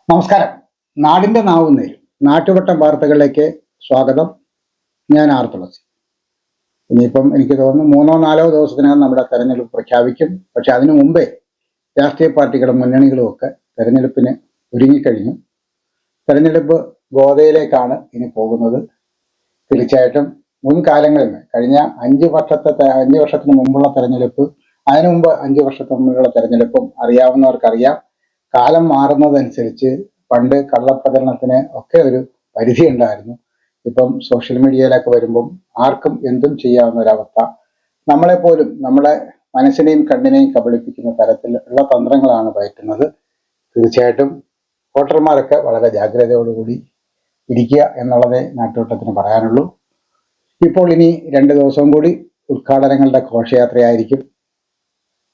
നമസ്കാരം. നാടിന്റെ നാവുന്നേൽ നാട്ടുവട്ടം വാർത്തകളിലേക്ക് സ്വാഗതം. ഞാൻ ആർ തുളസി. ഇനിയിപ്പം എനിക്ക് തോന്നുന്നു 3-4 ദിവസത്തിനകം നമ്മുടെ തെരഞ്ഞെടുപ്പ് പ്രഖ്യാപിക്കും. പക്ഷെ അതിനു മുമ്പേ രാഷ്ട്രീയ പാർട്ടികളും മുന്നണികളും ഒക്കെ തെരഞ്ഞെടുപ്പിന് ഒരുങ്ങിക്കഴിഞ്ഞു. തെരഞ്ഞെടുപ്പ് ഗോതയിലേക്കാണ് ഇനി പോകുന്നത്. തീർച്ചയായിട്ടും മുൻകാലങ്ങളിൽ കഴിഞ്ഞ 5 വർഷത്തിന് മുമ്പുള്ള തെരഞ്ഞെടുപ്പ്, അതിനു മുമ്പ് 5 വർഷത്തിന് മുമ്പുള്ള തെരഞ്ഞെടുപ്പും അറിയാവുന്നവർക്കറിയാം. കാലം മാറുന്നതനുസരിച്ച് പണ്ട് കള്ളപ്രചരണത്തിന് ഒക്കെ ഒരു പരിധി ഉണ്ടായിരുന്നു. ഇപ്പം സോഷ്യൽ മീഡിയയിലൊക്കെ വരുമ്പം ആർക്കും എന്തും ചെയ്യാവുന്ന ഒരവസ്ഥ. നമ്മളെപ്പോലും നമ്മളെ മനസ്സിനെയും കണ്ണിനെയും കബളിപ്പിക്കുന്ന തരത്തിലുള്ള തന്ത്രങ്ങളാണ് പയറ്റുന്നത്. തീർച്ചയായിട്ടും വോട്ടർമാരൊക്കെ വളരെ ജാഗ്രതയോടുകൂടി ഇരിക്കുക എന്നുള്ളതേ നാട്ടുവട്ടത്തിന് പറയാനുള്ളൂ. ഇപ്പോൾ ഇനി 2 ദിവസവും കൂടി ഉദ്ഘാടനങ്ങളുടെ ഘോഷയാത്രയായിരിക്കും.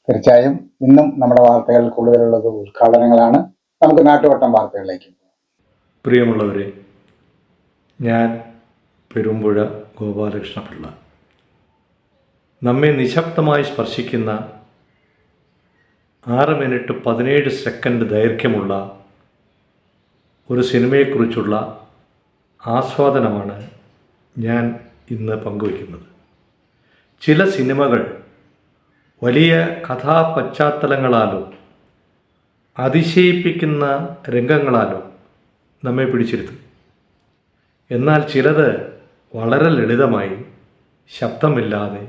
തീർച്ചയായും ഇന്നും നമ്മുടെ വാർത്തകൾ കൂടുതലുള്ളത് ഉദ്ഘാടനങ്ങളാണ്. നമുക്ക് നാട്ടുവട്ടം വാർത്തകളിലേക്ക് പോകാം. പ്രിയമുള്ളവരെ, ഞാൻ പെരുമ്പുഴ ഗോപാലകൃഷ്ണപിള്ള. നമ്മെ നിശബ്ദമായി സ്പർശിക്കുന്ന 6 മിനിറ്റ് 17 സെക്കൻഡ് ദൈർഘ്യമുള്ള ഒരു സിനിമയെക്കുറിച്ചുള്ള ആസ്വാദനമാണ് ഞാൻ ഇന്ന് പങ്കുവയ്ക്കുന്നത്. ചില സിനിമകൾ വലിയ കഥാപശ്ചാത്തലങ്ങളാലോ അതിശയിപ്പിക്കുന്ന രംഗങ്ങളാലോ നമ്മെ പിടിച്ചിരുത്തും. എന്നാൽ ചിലത് വളരെ ലളിതമായി ശബ്ദമില്ലാതെ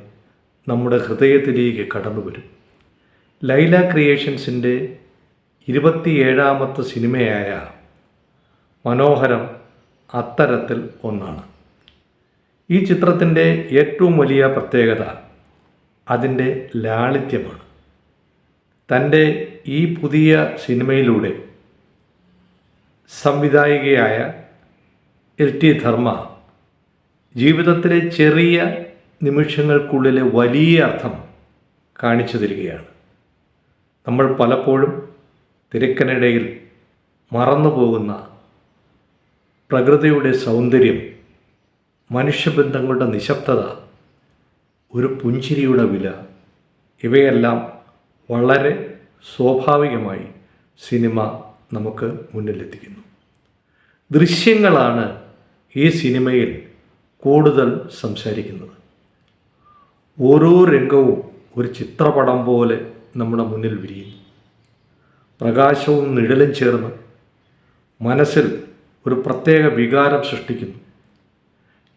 നമ്മുടെ ഹൃദയത്തിലേക്ക് കടന്നു വരും. ലൈല ക്രിയേഷൻസിൻ്റെ 27ാമത്തെ സിനിമയായ മനോഹരം അത്തരത്തിൽ ഒന്നാണ്. ഈ ചിത്രത്തിൻ്റെ ഏറ്റവും വലിയ പ്രത്യേകത അതിൻ്റെ ലാളിത്യമാണ്. തൻ്റെ ഈ പുതിയ സിനിമയിലൂടെ സംവിധായികയായ LT ധർമ്മ ജീവിതത്തിലെ ചെറിയ നിമിഷങ്ങൾക്കുള്ളിലെ വലിയ അർത്ഥം കാണിച്ചു തരികയാണ്. നമ്മൾ പലപ്പോഴും തിരക്കിനിടയിൽ മറന്നു പോകുന്ന പ്രകൃതിയുടെ സൗന്ദര്യം, മനുഷ്യബന്ധങ്ങളുടെ നിശബ്ദത, ഒരു പുഞ്ചിരിയുടെ വില, ഇവയെല്ലാം വളരെ സ്വാഭാവികമായി സിനിമ നമുക്ക് മുന്നിലെത്തിക്കുന്നു. ദൃശ്യങ്ങളാണ് ഈ സിനിമയിൽ കൂടുതൽ സംസാരിക്കുന്നത്. ഓരോ രംഗവും ഒരു ചിത്രപടം പോലെ നമ്മുടെ മുന്നിൽ വിരിയുന്നു. പ്രകാശവും നിഴലും ചേർന്ന് മനസ്സിൽ ഒരു പ്രത്യേക വികാരം സൃഷ്ടിക്കുന്നു.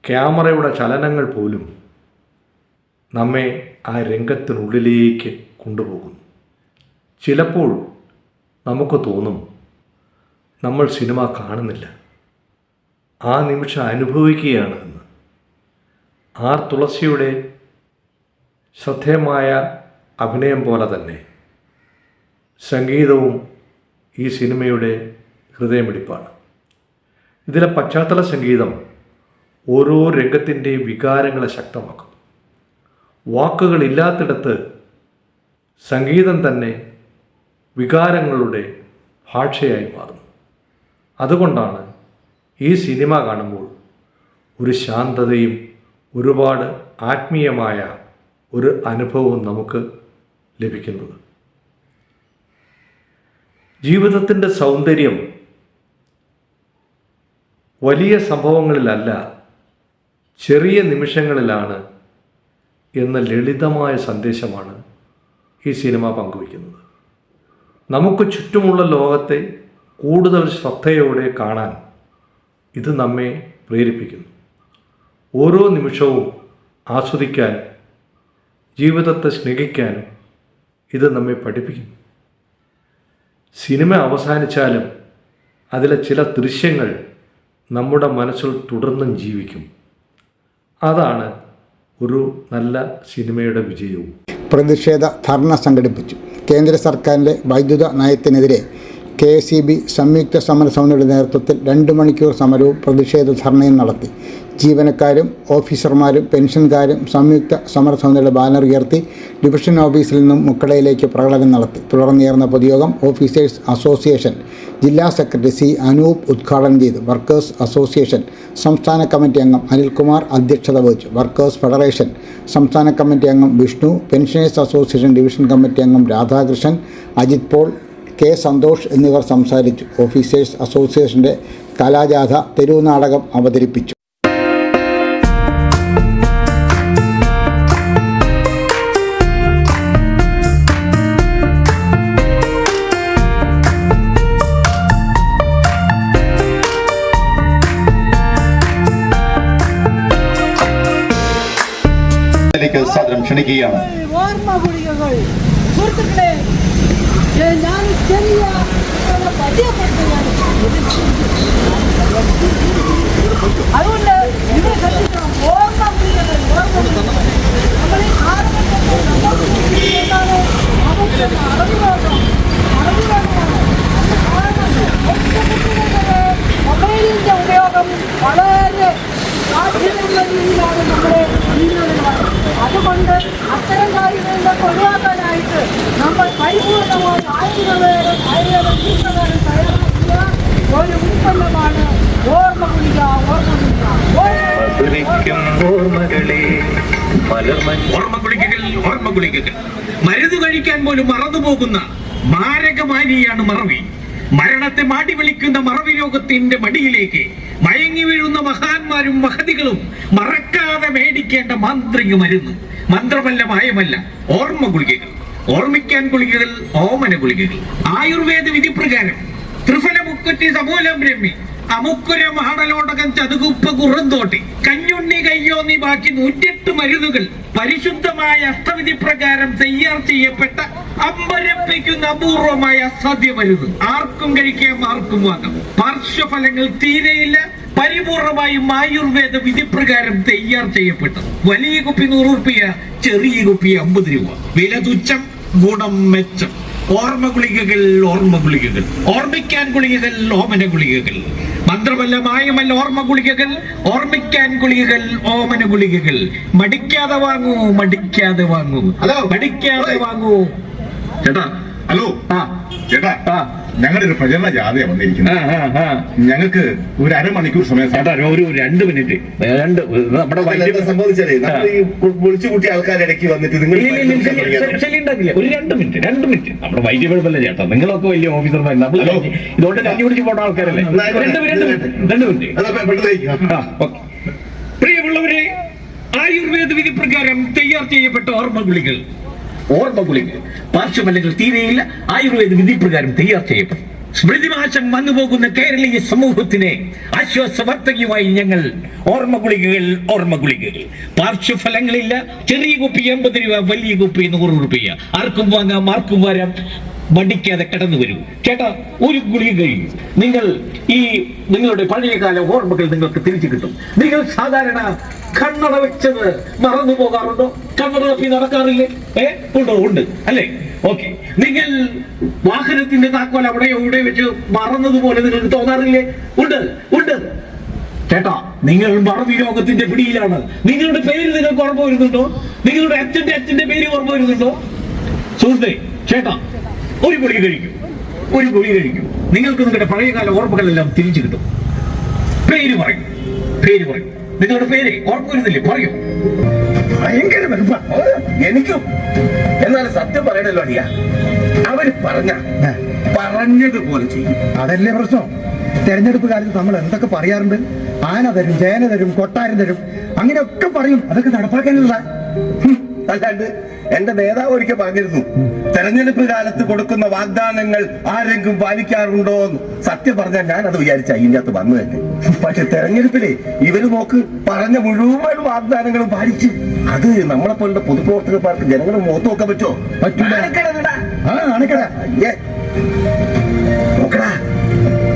ക്യാമറയുടെ ചലനങ്ങൾ പോലും നമ്മെ ആ രംഗത്തിനുള്ളിലേക്ക് കൊണ്ടുപോകുന്നു. ചിലപ്പോൾ നമുക്ക് തോന്നും നമ്മൾ സിനിമ കാണുന്നില്ല, ആ നിമിഷം അനുഭവിക്കുകയാണ് എന്ന്. ആർ തുളസിയുടെ ശ്രദ്ധേയമായ അഭിനയം പോലെ തന്നെ സംഗീതവും ഈ സിനിമയുടെ ഹൃദയമിടിപ്പാണ്. ഇതിലെ പശ്ചാത്തല സംഗീതം ഓരോ രംഗത്തിൻ്റെയും വികാരങ്ങളെ ശക്തമാക്കും. വാക്കുകളില്ലാത്തിടത്ത് സംഗീതം തന്നെ വികാരങ്ങളുടെ ഭാഷയായി മാറുന്നു. അതുകൊണ്ടാണ് ഈ സിനിമ കാണുമ്പോൾ ഒരു ശാന്തതയും ഒരുപാട് ആത്മീയമായ ഒരു അനുഭവവും നമുക്ക് ലഭിക്കുന്നത്. ജീവിതത്തിൻ്റെ സൗന്ദര്യം വലിയ സംഭവങ്ങളിലല്ല, ചെറിയ നിമിഷങ്ങളിലാണ് എന്ന ലളിതമായ സന്ദേശമാണ് ഈ സിനിമ പങ്കുവയ്ക്കുന്നത്. നമുക്ക് ചുറ്റുമുള്ള ലോകത്തെ കൂടുതൽ ശ്രദ്ധയോടെ കാണാൻ ഇത് നമ്മെ പ്രേരിപ്പിക്കുന്നു. ഓരോ നിമിഷവും ആസ്വദിക്കാനും ജീവിതത്തെ സ്നേഹിക്കാനും ഇത് നമ്മെ പഠിപ്പിക്കുന്നു. സിനിമ അവസാനിച്ചാലും അതിലെ ചില ദൃശ്യങ്ങൾ നമ്മുടെ മനസ്സിൽ തുടർന്നും ജീവിക്കും. അതാണ് ഒരു നല്ല സിനിമയുടെ വിജയവും. പ്രതിഷേധ ധർണ സംഘടിപ്പിച്ചു. കേന്ദ്ര സർക്കാരിൻ്റെ വൈദ്യുത നയത്തിനെതിരെ KSEB സംയുക്ത സമരസമിതിയുടെ നേതൃത്വത്തിൽ 2 മണിക്കൂർ സമരവും പ്രതിഷേധ ധർണയും നടത്തി. ജീവനക്കാരും ഓഫീസർമാരും പെൻഷൻകാരും സംയുക്ത സമരസമിതിയുടെ ബാനർ ഉയർത്തി ഡിവിഷൻ ഓഫീസിൽ നിന്നും മുക്കടയിലേക്ക് പ്രകടനം നടത്തി. തുടർന്ന് ചേർന്ന പൊതുയോഗം ഓഫീസേഴ്സ് അസോസിയേഷൻ ജില്ലാ സെക്രട്ടറി C. അനൂപ് ഉദ്ഘാടനം ചെയ്തു. വർക്കേഴ്സ് അസോസിയേഷൻ സംസ്ഥാന കമ്മിറ്റി അംഗം അനിൽകുമാർ അധ്യക്ഷത വഹിച്ചു. വർക്കേഴ്സ് ഫെഡറേഷൻ സംസ്ഥാന കമ്മിറ്റി അംഗം Vishnu, pensioners association division committee അംഗം രാധാകൃഷ്ണൻ, അജിത് പോൾ, കെ സന്തോഷ് എന്നിവർ സംസാരിച്ചു. ഓഫീസേഴ്സ് അസോസിയേഷൻ്റെ കലാജാഥ തെരുവ് നാടകം അവതരിപ്പിച്ചു. സാദരം ക്ഷണിക്കുകയാണ്. സുഹൃത്തുക്കളെ, ഞാൻ ചെറിയ അതുകൊണ്ട് ഇവിടെ ശ്രദ്ധിക്കണം. ഓർമ്മ ഗുളികകൾ നമ്മൾ ഈ എന്താണ് നമുക്ക് മൊബൈലിന്റെ ഉപയോഗം വളരെ സാധ്യതയുള്ള രീതിയിലാണ് നമ്മുടെ ജീവിതനിലവാരം. അതുകൊണ്ട് അത്തരം കാര്യങ്ങളിലൊക്കെ ഒഴിവാക്കാനായിട്ട് നമ്മൾ പരിപൂർണമായി ആയുർവേദം ചികിത്സകാരൻ തയ്യാറാക്കിയ ഒരു ഉൽപ്പന്നമാണ് ഓർമ്മ ഗുളിക. ഓർമ്മ ഗുളികകൾ മരുന്ന് കഴിക്കാൻ പോലും മറന്നുപോകുന്ന മാരകമാരിയാണ് മറവി. മരണത്തെ മാടി വിളിക്കുന്ന മറവി രോഗത്തിന്റെ മടിയിലേക്ക് മയങ്ങി വീഴുന്ന മഹാന്മാരും മഹതികളും മറക്കാതെ മേടിക്കേണ്ട മാന്ത്രിക മരുന്ന്. മന്ത്രമല്ല, മായമല്ല, ഓർമ്മ ഗുളികകൾ. ഓർമ്മിക്കാൻ ഗുളികകൾ, ഓമന ഗുളികകൾ. ആയുർവേദ വിധിപ്രകാരം ത്രിഫല മുക്കുറ്റി സമൂലം ബ്രഹ്മി അമുക്കുര മാടലോടകം ചതുകുപ്പ് കുറുന്തോട്ടി കഞ്ഞുണ്ണി കയ്യോന്നി ബാക്കി 108 മരുന്നുകൾ പരിശുദ്ധമായ അഷ്ടവിധി പ്രകാരം തയ്യാർ ചെയ്യപ്പെട്ട അമ്പരപ്പിക്കുന്ന അപൂർവമായ അസാധ്യ മരുന്ന്. ആർക്കും കഴിക്കാം, ആർക്കും വാങ്ങാം. പാർശ്വഫലങ്ങൾ തീരെയില്ല. പരിപൂർണമായും ആയുർവേദ വിധിപ്രകാരം തയ്യാർ ചെയ്യപ്പെട്ടത്. വലിയ കുപ്പി 100 രൂപ, ചെറിയ കുപ്പി 50 രൂപ. വില തുച്ഛം, ഗുണം മെച്ചം. ഓർമ്മ ഗുളികകൾ, ഓർമ്മ ഗുളികകൾ. ഓർമ്മിക്കാൻ ഗുളികകൾ, ഓമന ഗുളികകൾ. മന്ത്രമല്ല, മായമല്ല, ഓർമ്മ ഗുളികകൾ. ഓർമ്മിക്കാൻ ഗുളികകൾ, ഓമന ഗുളികകൾ. മടിക്കാതെ വാങ്ങൂ, മടിക്കാതെ വാങ്ങൂ, മടിക്കാതെ വാങ്ങൂ. ചേട്ടാ, ഹലോ. ചേട്ടാ, ഞങ്ങളുടെ ഒരു പ്രചരണ ജാഥയാ വന്നിരിക്കുന്നത്. ഞങ്ങൾക്ക് ഒരു അരമണിക്കൂർ സമയം. ചേട്ടാ, ഒരു 2 മിനിറ്റ്. നമ്മുടെ സംബന്ധിച്ചാലേ വിളിച്ചു കൂട്ടിയ ആൾക്കാർ ഇടയ്ക്ക് വന്നിട്ട് നിങ്ങൾ ഒരു 2 മിനിറ്റ് നമ്മുടെ വൈദ്യ കുഴപ്പമില്ല ചേട്ടാ. നിങ്ങളൊക്കെ വലിയ ഓഫീസർമാർ, ഇതുകൊണ്ട് കഞ്ഞി പിടിച്ച് പോണ ആൾക്കാരല്ലേ. 2 മിനിറ്റ്. പ്രിയമുള്ളവരെ, ആയുർവേദ വിധി പ്രകാരം തയ്യാർ ചെയ്യപ്പെട്ട ഓർമ്മ ഗുളികൾ. ഓർമ്മ ഗുളികൾ പാർശ്വഫലങ്ങൾ തീരെയില്ല. ആയുർവേദ വിധി പ്രകാരം തയ്യാർ ചെയ്യപ്പെട്ടു. സ്മൃതിനാശം വന്നുപോകുന്ന കേരളീയ സമൂഹത്തിന് ആശ്വാസവർത്തകയുമായി ഞങ്ങൾ ഓർമ്മ ഗുളികകൾ, ഓർമ്മ ഗുളികകൾ. പാർശ്വഫലങ്ങളില്ല. ചെറിയ കുപ്പി 50 രൂപ, വലിയ കുപ്പി 100 രൂപ. ആർക്കും വാങ്ങാം, ആർക്കും വരാം. മടിക്കാതെ കടന്നു വരൂ. ചേട്ടാ, ഒരു ഗുളിക കഴിയും. നിങ്ങളുടെ പഴയകാല ഓർമ്മകൾ നിങ്ങൾക്ക് തിരിച്ചു കിട്ടും. നിങ്ങൾ സാധാരണ കണ്ണട വെച്ചത് മറന്നു പോകാറുണ്ടോ? കണ്ണട തപ്പി നടക്കാറില്ലേ? ഉണ്ടോ? ഉണ്ട് അല്ലേ? ഓക്കെ. നിങ്ങൾ വാഹനത്തിന്റെ താക്കോൽ അവിടെ എവിടെ വെച്ച് മറന്നതുപോലെ നിങ്ങൾക്ക് തോന്നാറില്ലേ? ഉണ്ട്. ചേട്ടാ, നിങ്ങൾ മറവി രോഗത്തിന്റെ പിടിയിലാണ്. നിങ്ങളുടെ പേര് നിങ്ങൾക്ക് ഓർമ്മ വരുന്നുണ്ടോ? നിങ്ങളുടെ അച്ഛന്റെ പേര് ഓർമ്മ വരുന്നുണ്ടോ? സുഹൃത്തെ, ചേട്ടാ, ഒരു ഗുളിക കഴിക്കും. നിങ്ങൾക്ക് നിങ്ങളുടെ പഴയകാല ഓർമ്മകളെല്ലാം തിരിച്ചു കിട്ടും. പേര് പറയും. നിങ്ങളുടെ പേര് ഓർമ്മ വരുന്നില്ലേ? പറയൂ. ഭയങ്കര വെറുപ്പാ എനിക്കും. എന്നാലും സത്യം പറയണല്ലോ അടിയാ. അവര് പറഞ്ഞതുപോലെ ചെയ്യും. അതല്ലേ പ്രശ്നം. തെരഞ്ഞെടുപ്പ് കാലത്ത് നമ്മൾ എന്തൊക്കെ പറയാറുണ്ട്? ആന തരും, ചേന തരും, കൊട്ടാരം തരും, അങ്ങനെയൊക്കെ പറയും. അതൊക്കെ നടപ്പാക്കാനുള്ള. അല്ലാണ്ട് എന്റെ നേതാവ് ഒരിക്കൽ പറഞ്ഞിരുന്നു, തെരഞ്ഞെടുപ്പ് കാലത്ത് കൊടുക്കുന്ന വാഗ്ദാനങ്ങൾ ആരെങ്കിലും പാലിക്കാറുണ്ടോ എന്ന്. സത്യം പറഞ്ഞാൽ ഞാൻ അത് വിചാരിച്ച ഇതിനകത്ത് വന്നു തന്നെ. പക്ഷെ തെരഞ്ഞെടുപ്പില് ഇവര് നോക്ക് പറഞ്ഞ മുഴുവൻ വാഗ്ദാനങ്ങളും പാലിച്ചു. അത് നമ്മളെ പോലുള്ള പൊതുപ്രവർത്തകർക്ക് ജനങ്ങളെ മുഖത്ത് നോക്കാൻ പറ്റുമോ? പറ്റൂല.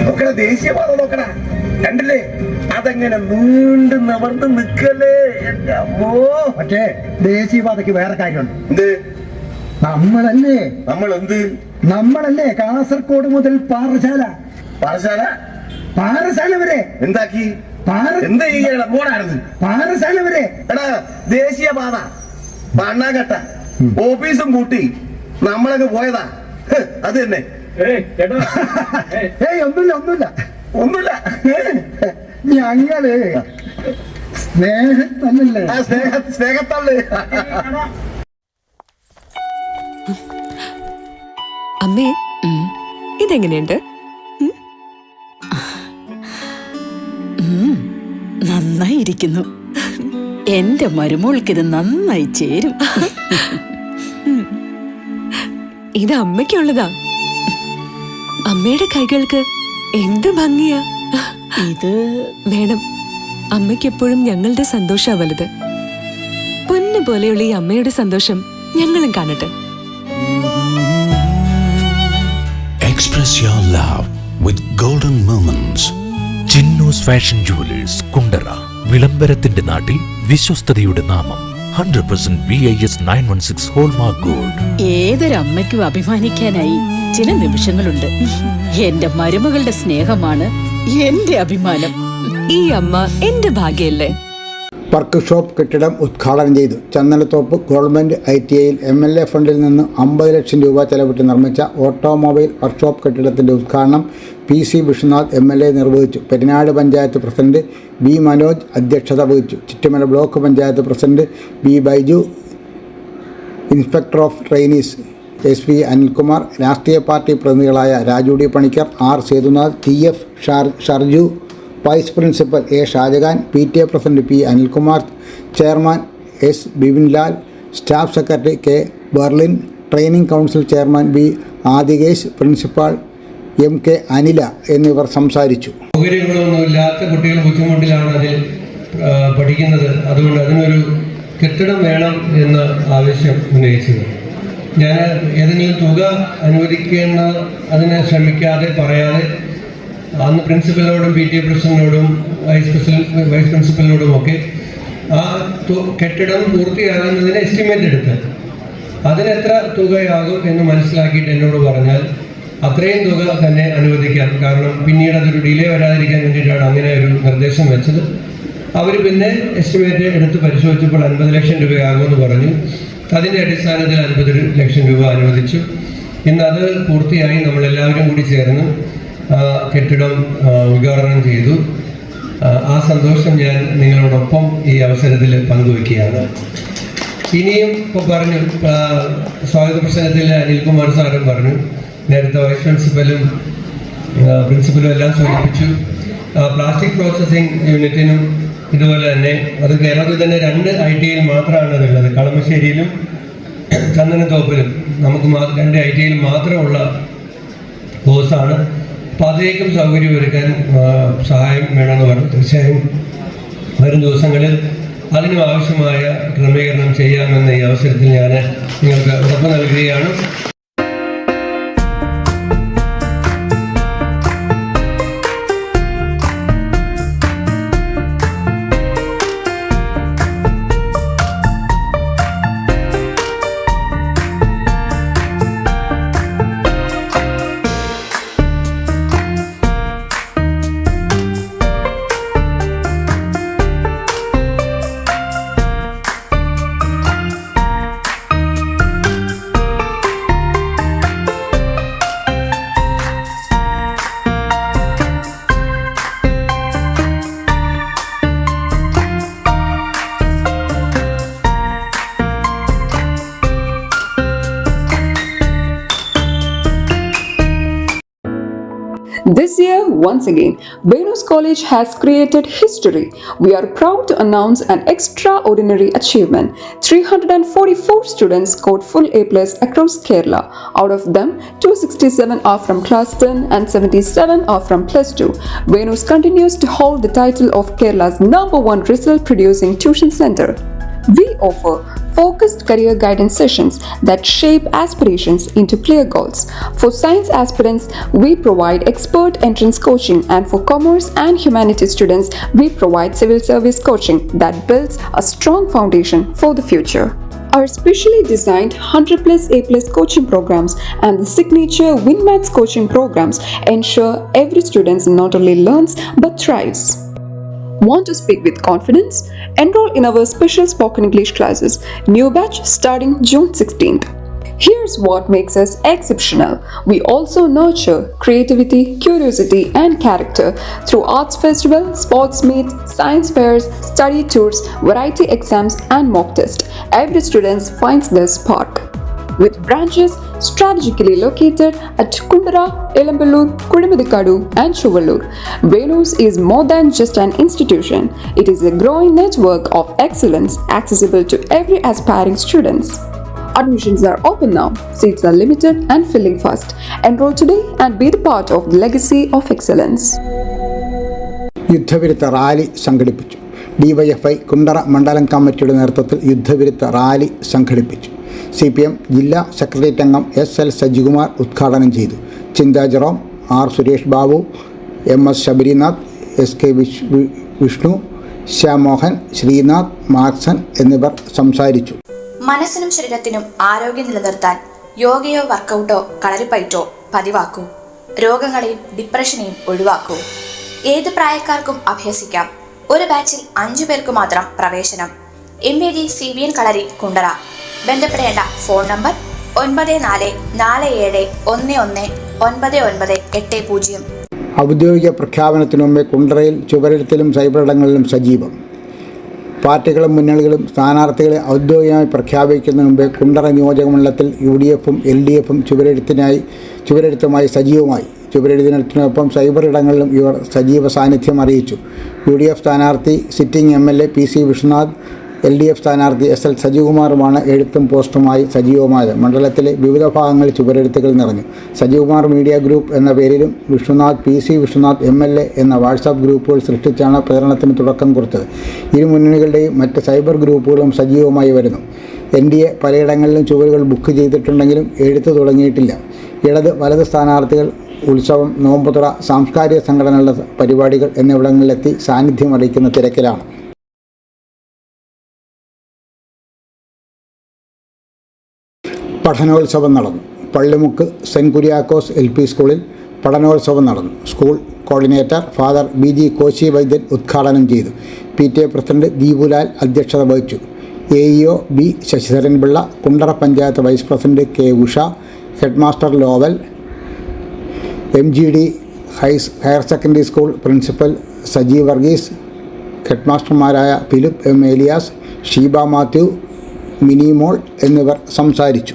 നോക്കടാ, ദേശീയപാത നോക്കടാ, കണ്ടില്ലേ? അതങ്ങനെ നീണ്ടു നിവർന്ന് നിക്കല്ലേ എന്റെ അമ്മോ. പക്ഷേ ദേശീയപാതയ്ക്ക് വേറെ കാര്യമുണ്ട്. എന്ത്? നമ്മളല്ലേ കാസർഗോഡ് മുതൽ പാറശാല വരെ എന്താക്കി? എന്ത് ചെയ്യണം? പാറശാല വരെ. എടാ, ദേശീയപാത മണ്ണാകട്ട ഓഫീസും കൂട്ടി നമ്മളങ്ങ് പോയതാ. അത് തന്നെ. ഒന്നുമില്ല. ഞങ്ങള് സ്നേഹത്തല്ലേ. സ്നേഹത്തല്ലേ. അമ്മേ, ഇതെങ്ങനെയുണ്ട്? നന്നായിരിക്കുന്നു. എന്റെ മരുമോൾക്കിത് നന്നായി ചേരും. ഇത് അമ്മയ്ക്കുള്ളതാ. അമ്മയുടെ കൈകൾക്ക് എന്ത് ഭംഗിയാ. ഇത് വേണം. അമ്മയ്ക്ക് എപ്പോഴും ഞങ്ങളുടെ സന്തോഷാ വലുത്. പൊന്നു പോലെയുള്ള ഈ അമ്മയുടെ സന്തോഷം ഞങ്ങളും കാണട്ടെ. Express your love with golden moments. Chinnus fashion jewellers Kundara. വിളംബരത്തിന്റെ നാട്ടിൽ വിശ്വസ്തതയുടെ നാമം. 100% BIS 916 ഹോൾമാർക്ക് ഗോൾഡ്. ഏതൊരമ്മയ്ക്കും അഭിമാനിക്കാനായി ചില നിമിഷങ്ങളുണ്ട്. എന്റെ മരുമകളുടെ സ്നേഹമാണ് എന്റെ അഭിമാനം. ഈ അമ്മ എന്റെ ഭാഗ്യല്ലേ. വർക്ക്ഷോപ്പ് കെട്ടിടം ഉദ്ഘാടനം ചെയ്തു. ചന്ദനത്തോപ്പ് ഗവൺമെൻറ് ITIയിൽ MLA ഫണ്ടിൽ നിന്ന് 50 ലക്ഷം രൂപ ചെലവിട്ട് നിർമ്മിച്ച ഓട്ടോമൊബൈൽ വർക്ക്ഷോപ്പ് കെട്ടിടത്തിൻ്റെ ഉദ്ഘാടനം PC വിശ്വനാഥ് MLA നിർവഹിച്ചു. പെരിനാട് പഞ്ചായത്ത് പ്രസിഡന്റ് B മനോജ് അധ്യക്ഷത വഹിച്ചു. Chittumala block panchayat president B Baiju, inspector of trainees SV Anilkumar, രാഷ്ട്രീയ പാർട്ടി പ്രതിനിധികളായ Raju D Panicker, R Sethunath, TF Sharju, vice principal A Shajahan, PTA president P Anilkumar, chairman S Bipinlal, staff secretary K Berlin, training council chairman B Adikesh, principal MK Anila എന്നിവർ സംസാരിച്ചു. സൗകര്യങ്ങളൊന്നുമില്ലാത്ത കുട്ടികൾ ബുദ്ധിമുട്ടിലാണ് അതിൽ പഠിക്കുന്നത്. അതുകൊണ്ട് അതിനൊരു കെട്ടിടം വേണം എന്ന ആവശ്യം ഉന്നയിച്ചത്. ഞാൻ ഏതെങ്കിലും തുക അനുവദിക്കേണ്ട അതിനെ ശ്രമിക്കാതെ പറയാതെ അന്ന് പ്രിൻസിപ്പലിനോടും PTA പ്രസിഡന്റിനോടും വൈസ് പ്രിൻസിപ്പലിനോടുമൊക്കെ ആ കെട്ടിടം പൂർത്തിയാകുന്നതിന് എസ്റ്റിമേറ്റ് എടുത്ത് അതിനെത്ര തുകയാകും എന്ന് മനസ്സിലാക്കിയിട്ട് എന്നോട് പറഞ്ഞാൽ അത്രയും തുക തന്നെ അനുവദിക്കാം. കാരണം പിന്നീട് അതൊരു ഡിലേ വരാതിരിക്കാൻ വേണ്ടിയിട്ടാണ് അങ്ങനെ ഒരു നിർദ്ദേശം വെച്ചത്. അവർ പിന്നെ എസ്റ്റിമേറ്റ് എടുത്ത് പരിശോധിച്ചപ്പോൾ 50 ലക്ഷം രൂപയാകുമെന്ന് പറഞ്ഞു. അതിൻ്റെ അടിസ്ഥാനത്തിൽ 50 ലക്ഷം രൂപ അനുവദിച്ചു. ഇന്ന് അത് പൂർത്തിയായി നമ്മളെല്ലാവരും കൂടി ചേർന്ന് കെട്ടിടം ഉദ്ഘാടനം ചെയ്തു. ആ സന്തോഷം ഞാൻ നിങ്ങളോടൊപ്പം ഈ അവസരത്തിൽ പങ്കുവയ്ക്കുകയാണ്. ഇനിയും ഇപ്പോൾ പറഞ്ഞു, സ്വാഗത പ്രസംഗത്തിൽ അനിൽകുമാർ സാറും പറഞ്ഞു, നേരത്തെ വൈസ് പ്രിൻസിപ്പലും എല്ലാം സൂചിപ്പിച്ചു. പ്ലാസ്റ്റിക് പ്രോസസ്സിംഗ് യൂണിറ്റിനും ഇതുപോലെ തന്നെ അത് കേരളത്തിൽ തന്നെ 2 ITIയിൽ മാത്രമാണ് അതുള്ളത്. കളമശ്ശേരിയിലും ചന്ദനത്തോപ്പിലും നമുക്ക് 2 ITIയിൽ മാത്രമുള്ള കോഴ്സാണ്. അപ്പോൾ അതിലേക്കും സൗകര്യം ഒരുക്കാൻ സഹായം വേണമെന്ന് പറഞ്ഞു. തീർച്ചയായും വരും ദിവസങ്ങളിൽ അതിനും ആവശ്യമായ ക്രമീകരണം ചെയ്യാമെന്ന ഈ അവസരത്തിൽ ഞാൻ നിങ്ങൾക്ക് ഉറപ്പ് നൽകുകയാണ്. This year, once again, Venus College has created history. We are proud to announce an extraordinary achievement. 344 students scored full A+ across Kerala. Out of them, 267 are from Class 10 and 77 are from Plus 2. Venus continues to hold the title of Kerala's #1 result-producing tuition center. We offer focused career guidance sessions that shape aspirations into clear goals. For science aspirants, we provide expert entrance coaching, and for commerce and humanities students, we provide civil service coaching that builds a strong foundation for the future. Our specially designed 100+ A+ coaching programs and the signature WinMaths coaching programs ensure every student not only learns but thrives. Want to speak with confidence? Enroll in our special spoken English classes. New batch starting June 16th. Here's what makes us exceptional. We also nurture creativity, curiosity, and character through arts festival, sports meets, science fairs, study tours, variety exams, and mock tests. Every student finds their spark. with branches strategically located at Kundara, Elamballur, Kudimudikadu, and Chuvallur. Venus is more than just an institution. It is a growing network of excellence accessible to every aspiring students. Admissions are open now. Seats are limited and filling fast. Enroll today and be the part of the legacy of excellence. യുദ്ധവിരുദ്ധ rally സംഘടിപ്പിച്ചു. DYFI Kundara മണ്ഡലം കമ്മിറ്റിയുടെ നേതൃത്വത്തിൽ യുദ്ധവിരുദ്ധ rally സംഘടിപ്പിച്ചു. CPM ജില്ലാ secretariat അംഗം SL Sajikumar ഉദ്ഘാടനം ചെയ്തു. Chintha Jerome, R Suresh Babu, MS Sabarinath, SK Vishnu, Shyamohan, Sreenath, Marxson എന്നിവർ സംസാരിച്ചു. മനസ്സിനും ശരീരത്തിനും ആരോഗ്യം നിലനിർത്താൻ യോഗയോ വർക്കൗട്ടോ കളരിപ്പയറ്റോ പതിവാക്കൂ. രോഗങ്ങളെയും ഡിപ്രഷനെയും ഒഴിവാക്കൂ. ഏത് പ്രായക്കാർക്കും അഭ്യസിക്കാം. ഒരു ബാച്ചിൽ 5 പേർക്ക് മാത്രം പ്രവേശനം. MAD CBN കളരി കുണ്ടറ. ബന്ധപ്പെടേണ്ട ഫോൺ നമ്പർ 9447119980. ഔദ്യോഗിക പ്രഖ്യാപനത്തിനു മുമ്പേ കുണ്ടറയിൽ ചുവരെഴുത്തിലും സൈബറിടങ്ങളിലും സജീവം. പാർട്ടികളും മുന്നണികളും സ്ഥാനാർത്ഥികളെ ഔദ്യോഗികമായി പ്രഖ്യാപിക്കുന്നതിന് മുമ്പേ കുണ്ടറ നിയോജകമണ്ഡലത്തിൽ UDFും LDFും ചുവരെഴുത്തുമായി സജീവമായി. ചുവരെഴുത്തിനൊപ്പം സൈബർ ഇടങ്ങളിലും ഇവർ സജീവ സാന്നിധ്യം അറിയിച്ചു. UDF സ്ഥാനാർത്ഥി sitting MLA PC Vishwanath, LDF സ്ഥാനാർത്ഥി SL സജികുമാറുമാണ് എഴുത്തും പോസ്റ്റുമായി സജീവമായത്. മണ്ഡലത്തിലെ വിവിധ ഭാഗങ്ങളിൽ ചുവരെഴുത്തുകൾ നിറഞ്ഞു. സജികുമാർ മീഡിയ ഗ്രൂപ്പ് എന്ന പേരിലും വിശ്വനാഥ് PC വിശ്വനാഥ് MLA എന്ന വാട്സാപ്പ് ഗ്രൂപ്പുകൾ സൃഷ്ടിച്ചാണ് പ്രചരണത്തിന് തുടക്കം കുറിച്ചത്. ഇരു മുന്നണികളുടെയും മറ്റ് സൈബർ ഗ്രൂപ്പുകളും സജീവമായി വരുന്നു. NDA പലയിടങ്ങളിലും ചുവരുകൾ ബുക്ക് ചെയ്തിട്ടുണ്ടെങ്കിലും എഴുത്ത് തുടങ്ങിയിട്ടില്ല. ഇടത് വലത് സ്ഥാനാർത്ഥികൾ ഉത്സവം, നോമ്പുതുറ, സാംസ്കാരിക സംഘടനകളുടെ പരിപാടികൾ എന്നിവിടങ്ങളിലെത്തി സാന്നിധ്യം അറിയിക്കുന്ന തിരക്കിലാണ്. പഠനോത്സവം നടന്നു. പള്ളിമുക്ക് സെൻറ്റ് കുര്യാക്കോസ് LP സ്കൂളിൽ പഠനോത്സവം നടന്നു. School coordinator father BG Koshy വൈദ്യൻ ഉദ്ഘാടനം ചെയ്തു. PTA പ്രസിഡന്റ് ദീപുലാൽ അധ്യക്ഷത വഹിച്ചു. AEO B Sasidharanpillai, Kundara panchayat vice president K Usha, headmaster Lowell, MGD higher secondary school principal Saji Varghese, ഹെഡ്മാസ്റ്റർമാരായ Philip M Elias, Sheeba Mathew, Minimol എന്നിവർ സംസാരിച്ചു.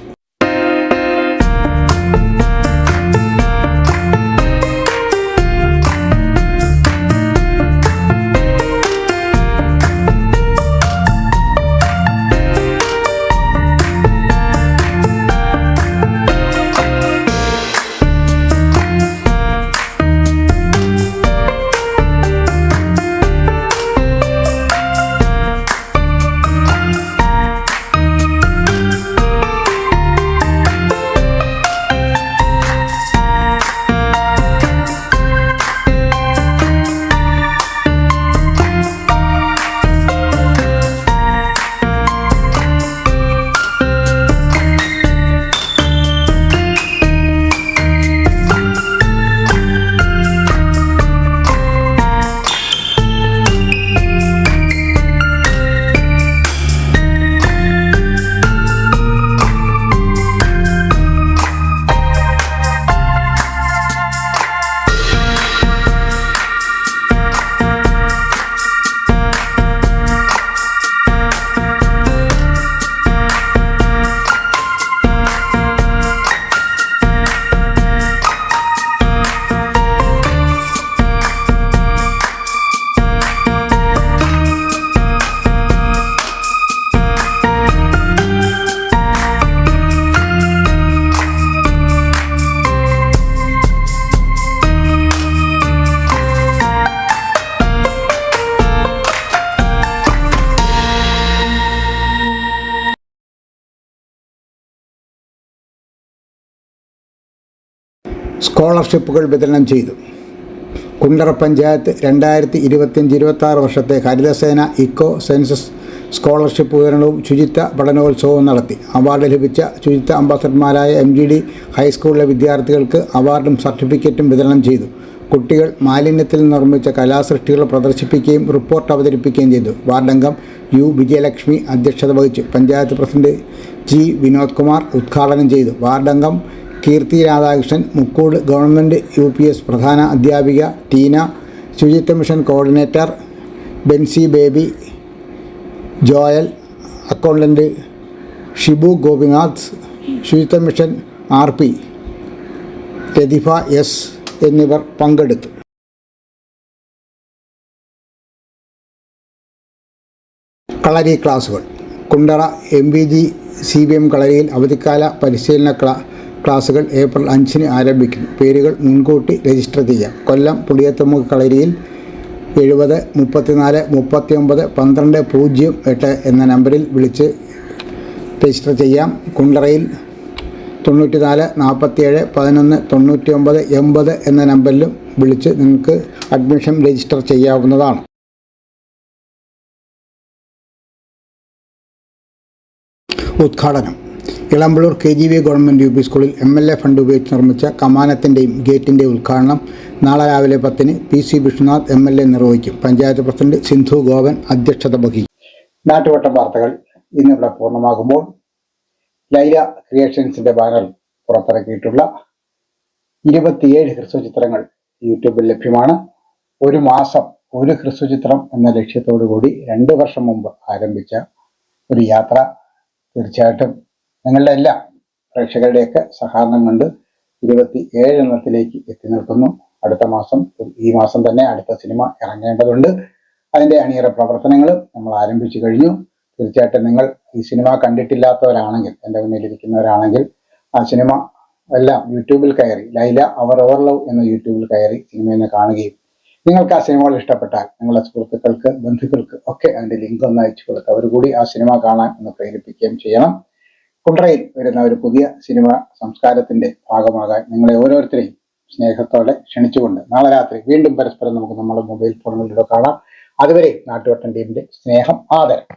സ്കോളർഷിപ്പുകൾ വിതരണം ചെയ്തു. കുണ്ടറ പഞ്ചായത്ത് 2025-26 വർഷത്തെ ഹരിതസേന ഇക്കോ സെൻസസ് സ്കോളർഷിപ്പ് വിതരണവും ശുചിത്വ പഠനോത്സവവും നടത്തി. അവാർഡ് ലഭിച്ച ശുചിത്വ അംബാസഡർമാരായ MGD ഹൈസ്കൂളിലെ വിദ്യാർത്ഥികൾക്ക് അവാർഡും സർട്ടിഫിക്കറ്റും വിതരണം ചെയ്തു. കുട്ടികൾ മാലിന്യത്തിൽ നിർമ്മിച്ച കലാസൃഷ്ടികൾ പ്രദർശിപ്പിക്കുകയും റിപ്പോർട്ട് അവതരിപ്പിക്കുകയും ചെയ്തു. വാർഡംഗം U വിജയലക്ഷ്മി അധ്യക്ഷത വഹിച്ചു. പഞ്ചായത്ത് പ്രസിഡന്റ് G വിനോദ് കുമാർ ഉദ്ഘാടനം ചെയ്തു. വാർഡംഗം കീർത്തി രാധാകൃഷ്ണൻ, മുക്കൂട് ഗവൺമെൻറ് UPS പ്രധാന അധ്യാപിക ടീന, ശുചിത്വ mission coordinator Bency Baby, Joel, accountant Shibu Gopinath, ശുചിത്വ മിഷൻ RP, ലതിഫ S എന്നിവർ പങ്കെടുത്തു. കളരി ക്ലാസുകൾ. കുണ്ടറ MVG CBM കളരിയിൽ അവധിക്കാല പരിശീലന ക്ലാസുകൾ April 5 ആരംഭിക്കുന്നു. പേരുകൾ മുൻകൂട്ടി രജിസ്റ്റർ ചെയ്യാം. കൊല്ലം പുളിയത്തുമുക്ക് കളരിയിൽ 70 34 39 12 08 എന്ന നമ്പറിൽ വിളിച്ച് രജിസ്റ്റർ ചെയ്യാം. കുണ്ടറയിൽ 94 47 11 99 80 എന്ന നമ്പറിലും വിളിച്ച് നിങ്ങൾക്ക് അഡ്മിഷൻ രജിസ്റ്റർ ചെയ്യാവുന്നതാണ്. ഉദ്ഘാടനം. ഇളമ്പള്ളൂർ KGV ഗവൺമെൻറ് UP സ്കൂളിൽ MLA ഫണ്ട് ഉപയോഗിച്ച് നിർമ്മിച്ച കമാനത്തിൻ്റെയും ഗേറ്റിൻ്റെയും ഉദ്ഘാടനം നാളെ രാവിലെ 10 PC വിഷ്ണുനാഥ് MLA നിർവഹിക്കും. പഞ്ചായത്ത് പ്രസിഡന്റ് സിന്ധു ഗോവൻ അധ്യക്ഷത വഹിക്കും. നാട്ടുവട്ടം വാർത്തകൾ ഇന്നിവിടെ പൂർണ്ണമാകുമ്പോൾ ലൈല ക്രിയേഷൻസിൻ്റെ ബാനറിൽ പുറത്തിറക്കിയിട്ടുള്ള 27 ഹ്രസ്വചിത്രങ്ങൾ യൂട്യൂബിൽ ലഭ്യമാണ്. ഒരു മാസം ഒരു ഹ്രസ്വചിത്രം എന്ന ലക്ഷ്യത്തോടു കൂടി 2 വർഷം മുമ്പ് ആരംഭിച്ച ഒരു യാത്ര തീർച്ചയായിട്ടും നിങ്ങളുടെ എല്ലാ പ്രേക്ഷകരുടെയൊക്കെ സഹകരണം കൊണ്ട് 27 എണ്ണത്തിലേക്ക് എത്തി നിൽക്കുന്നു. അടുത്ത മാസം, ഈ മാസം തന്നെ അടുത്ത സിനിമ ഇറങ്ങേണ്ടതുണ്ട്. അതിൻ്റെ അണിയറ പ്രവർത്തനങ്ങളും നമ്മൾ ആരംഭിച്ചു കഴിഞ്ഞു. തീർച്ചയായിട്ടും നിങ്ങൾ ഈ സിനിമ കണ്ടിട്ടില്ലാത്തവരാണെങ്കിൽ, എൻ്റെ മുന്നിലിരിക്കുന്നവരാണെങ്കിൽ ആ സിനിമ എല്ലാം യൂട്യൂബിൽ കയറി ലൈല അവർ ലവ് എന്ന യൂട്യൂബിൽ കയറി സിനിമയെ കാണുകയും നിങ്ങൾക്ക് ആ സിനിമകൾ ഇഷ്ടപ്പെട്ടാൽ നിങ്ങളുടെ സുഹൃത്തുക്കൾക്ക് ബന്ധുക്കൾക്ക് ഒക്കെ അതിൻ്റെ ലിങ്ക് ഒന്ന് അയച്ചു കൊടുത്ത് അവർ കൂടി ആ സിനിമ കാണാൻ ഒന്ന് പ്രേരിപ്പിക്കുകയും ചെയ്യണം. കുണ്ടറയിൽ വരുന്ന ഒരു പുതിയ സിനിമ സംസ്കാരത്തിൻ്റെ ഭാഗമാകാൻ നിങ്ങളെ ഓരോരുത്തരെയും സ്നേഹത്തോടെ ക്ഷണിച്ചുകൊണ്ട് നാളെ രാത്രി വീണ്ടും പരസ്പരം നമുക്ക് നമ്മുടെ മൊബൈൽ ഫോണുകളിലൂടെ കാണാം. അതുവരെ നാട്ടുവട്ടം ടീമിൻ്റെ സ്നേഹം, ആദരം.